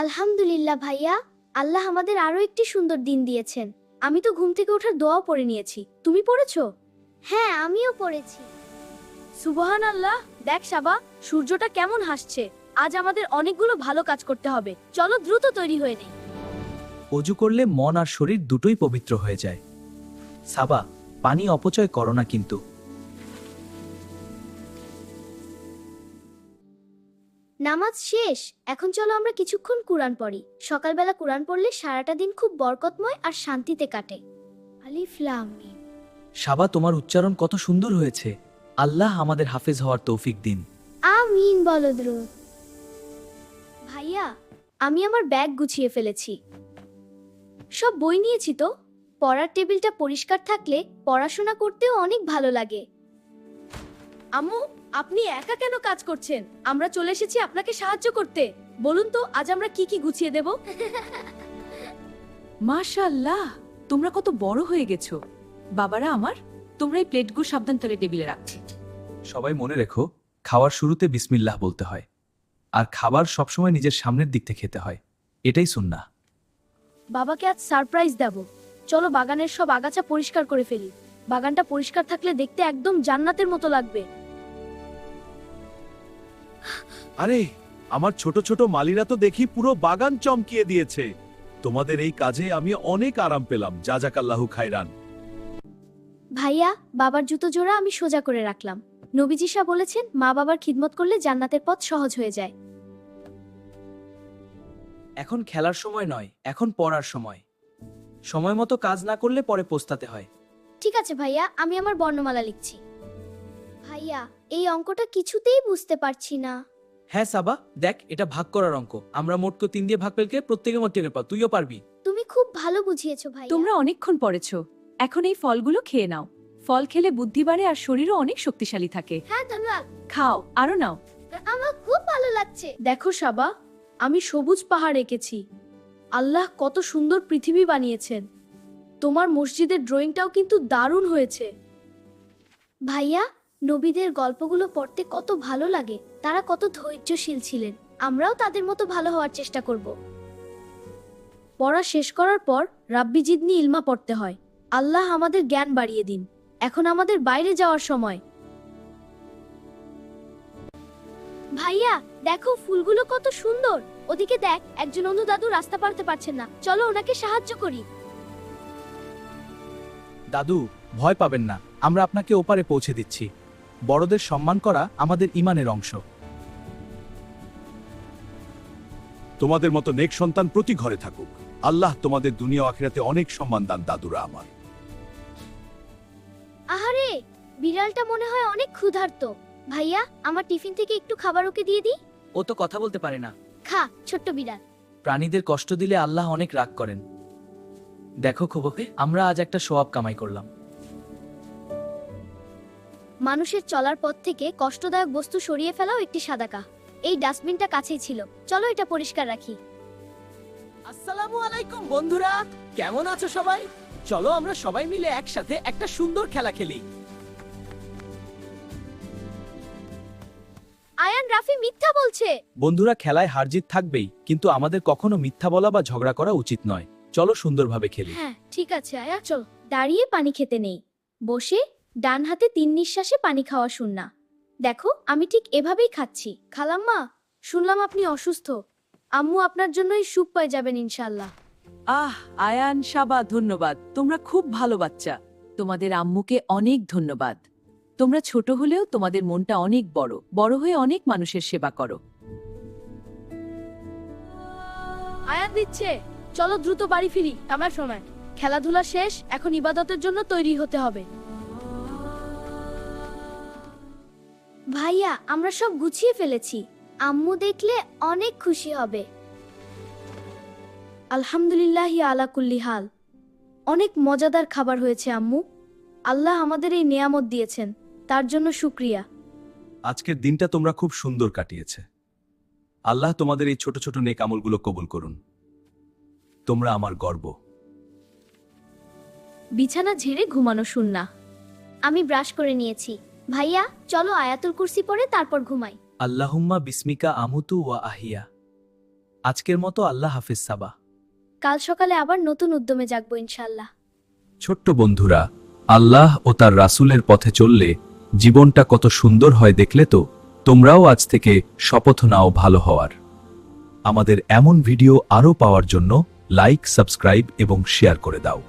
আলহামদুলিল্লাহ ভাইয়া, আল্লাহ আমাদের আরো একটি সুন্দর দিন দিয়েছেন। আমি তো ঘুম থেকে ওঠার দোয়া পড়ে নিয়েছি। তুমি পড়েছো? হ্যাঁ, আমিও পড়েছি। সুবহানাল্লাহ, দেখ সাবা, সূর্যটা কেমন হাসছে। আজ আমাদের অনেকগুলো ভালো কাজ করতে হবে। চলো দ্রুত তৈরি হয়ে নেই। অজু করলে মন আর শরীর দুটোই পবিত্র হয়ে যায়। সাবা, পানি অপচয় করো না কিন্তু। নামাজ শেষ, এখন চলো আমরা কিছুক্ষণ কুরআন পড়ি। সকালবেলা কুরআন পড়লে সারাটা দিন খুব বরকতময় আর শান্তিতে কাটে। আলিফ লাম মিম। সাবা, তোমার উচ্চারণ কত সুন্দর হয়েছে। আল্লাহ আমাদের হাফেজ হওয়ার তৌফিক দিন। আমিন বলো দ্রুত। ভাইয়া, আমি আমার ব্যাগ গুছিয়ে ফেলেছি। সব বই নিয়েছি তো। পড়ার টেবিলটা পরিষ্কার থাকলে পড়াশোনা করতেও অনেক ভালো লাগে। আম্মু, আপনি একা কেন কাজ করছেন? আমরা চলে এসেছি আপনাকে সাহায্য করতে। বলুন তো, আজ আমরা কি কি গুছিয়ে দেব? মাশাআল্লাহ, তোমরা কত বড় হয়ে গেছো। বাবারা আমার, তোমরা এই প্লেটগুলো সাবধান করে টেবিলে রাখছি। সবাই মনে রেখো, খাওয়ার শুরুতে বিসমিল্লাহ বলতে হয়, আর খাবার সবসময় নিজের সামনের দিক থেকে খেতে হয়। এটাই সুন্নাহ। বাবাকে আজ সারপ্রাইজ দেব। চলো বাগানের সব আগাছা পরিষ্কার করে ফেলি। বাগানটা পরিষ্কার থাকলে দেখতে একদম জান্নাতের মতো লাগবে। আরে, আমার ছোট ছোট মালিরা তো দেখি পুরো বাগান চমকিয়ে দিয়েছে। তোমাদের এই কাজে আমি অনেক আরাম পেলাম। জাযাকাল্লাহু খায়রান। ভাইয়া, বাবার জুতো জোড়া আমি সোজা করে রাখলাম। নবীজি শাহ বলেছেন, মা বাবার খিদমত করলে জান্নাতের পথ সহজ হয়ে যায়। এখন খেলার সময় নয়, এখন পড়ার সময়। সময় মতো কাজ না করলে পরে পস্তাতে হয়। ঠিক আছে ভাইয়া, আমি আমার বর্ণমালা লিখছি। ভাইয়া, এই অঙ্কটা কিছুতেই বুঝতে পারছি না। হ্যাঁ সাবা, দেখ, এটা ভাগ করার অঙ্ক। আমরা মোট 3 দিয়ে ভাগ পেলকে প্রত্যেকে মোট টেবিল পাও। তুইও পারবি। তুমি খুব ভালো বুঝিয়েছো ভাইয়া। তোমরা অনেকক্ষণ পড়েছো, এখন এই ফলগুলো খেয়ে নাও। ফল খেলে বুদ্ধি বাড়ে আর শরীরও অনেক শক্তিশালী থাকে। হ্যাঁ ধন্যবাদ। খাও, আরো নাও। আমার খুব ভালো লাগছে। দেখো সাবা, আমি সবুজ পাহাড় এঁকেছি। আল্লাহ কত সুন্দর পৃথিবী বানিয়েছেন। তোমার মসজিদের ড্রয়িংটাও কিন্তু দারুণ হয়েছে। ভাইয়া, নবীদের গল্পগুলো পড়তে কত ভালো লাগে। তারা কত ধৈর্যশীল ছিলেন। আমরাও তাদের মতো ভালো হওয়ার চেষ্টা করব। পড়া শেষ করার পর রাব্বি জিদনি ইলমা পড়তে হয়। আল্লাহ আমাদের জ্ঞান বাড়িয়ে দিন। এখন আমাদের বাইরে যাওয়ার সময়। ভাইয়া, দেখো ফুলগুলো কত সুন্দর। ওদিকে দেখ, একজন অন্ধ দাদু রাস্তা পারতে পারছেন না। চলো ওনাকে সাহায্য করি। দাদু, ভয় পাবেন না, আমরা আপনাকে ওপারে পৌঁছে দিচ্ছি। বড়দের সম্মান করা আমাদের ঈমানের অংশ। তোমাদের মতো নেক সন্তান প্রতি ঘরে থাকুক। আল্লাহ তোমাদের দুনিয়া ও আখিরাতে অনেক সম্মান দান দাদুরা আমার। আহারে, বিড়ালটা মনে হয় অনেক ক্ষুধার্ত। ভাইয়া, আমার টিফিন থেকে একটু খাবার ওকে দিয়ে দিই। ও তো কথা বলতে পারে না। খা, ছোট্ট বিড়াল। প্রাণীদের কষ্ট দিলে আল্লাহ অনেক রাগ করেন। দেখো খোবকে, আমরা আজ একটা সওয়াব কামাই করলাম। মানুষের চলার পথ থেকে কষ্টদায়ক বস্তু সরিয়ে ফেলাও একটি সাদাকা। এই ডাস্টবিনটা কাছেই ছিল, চলো এটা পরিষ্কার রাখি। আসসালামু আলাইকুম বন্ধুরা, কেমন আছো সবাই? চলো আমরা সবাই মিলে একসাথে একটা সুন্দর খেলা খেলি। আয়ান, রাফি মিথ্যা বলছে। বন্ধুরা, খেলায় হারজিত থাকবেই, কিন্তু আমাদের কখনো মিথ্যা বলা বা ঝগড়া করা উচিত নয়। চলো সুন্দরভাবে খেলি। হ্যাঁ ঠিক আছে আয়া, চলো। দাঁড়িয়ে পানি খেতে নেই, বসে ডান হাতে 3 নিঃশ্বাসে পানি খাওয়া সুন্নাহ। দেখো, আমি ঠিক এভাবেই খাচ্ছি। খালাম্মা, শুনলাম আপনি অসুস্থ। আম্মু আপনার জন্য এই স্যুপ পেয়ে যাবেন ইনশাআল্লাহ। আয়ান, সাবা, ধন্যবাদ। তোমরা খুব ভালো বাচ্চা। তোমাদের আম্মুকে অনেক ধন্যবাদ। তোমরা ছোট হলেও তোমাদের মনটা অনেক বড়। বড় হয়ে অনেক মানুষের সেবা করো। আয়াত দিচ্ছে, চলো দ্রুত বাড়ি ফিরি। আমার সময় খেলাধুলা শেষ, এখন ইবাদতের জন্য তৈরি হতে হবে। ভাইয়া, আমরা সব গুছিয়ে ফেলেছি। আম্মু দেখলে অনেক খুশি হবে। আলহামদুলিল্লাহি আলা কুল্লি হাল। অনেক মজাদার খাবার হয়েছে আম্মু। আল্লাহ আমাদের এই নেয়ামত দিয়েছেন, তার জন্য শুকরিয়া। আজকের দিনটা তোমরা খুব সুন্দর কাটিয়েছে। আল্লাহ তোমাদের এই ছোট ছোট নেক আমলগুলো কবুল করুন। তোমরা আমার গর্ব। বিছানা ঝেড়ে ঘুমানো সুন্নাহ। আমি ব্রাশ করে নিয়েছি। ভাইয়া, চলো আয়াতুল কুরসি পড়ে তারপর ঘুমাই। আল্লাহুম্মা বিসমিকা আমুতু ওয়া আহিয়া। আজকের মতো আল্লাহ হাফিজ সাবা। কাল সকালে আবার নতুন উদ্যমে জাগবো ইনশাল্লাহ। ছোট্ট বন্ধুরা, আল্লাহ ও তার রাসূলের পথে চললে জীবনটা কত সুন্দর হয় দেখলে তো? তোমরাও আজ থেকে শপথ নাও ভালো হওয়ার। আমাদের এমন ভিডিও আরও পাওয়ার জন্য লাইক, সাবস্ক্রাইব এবং শেয়ার করে দাও।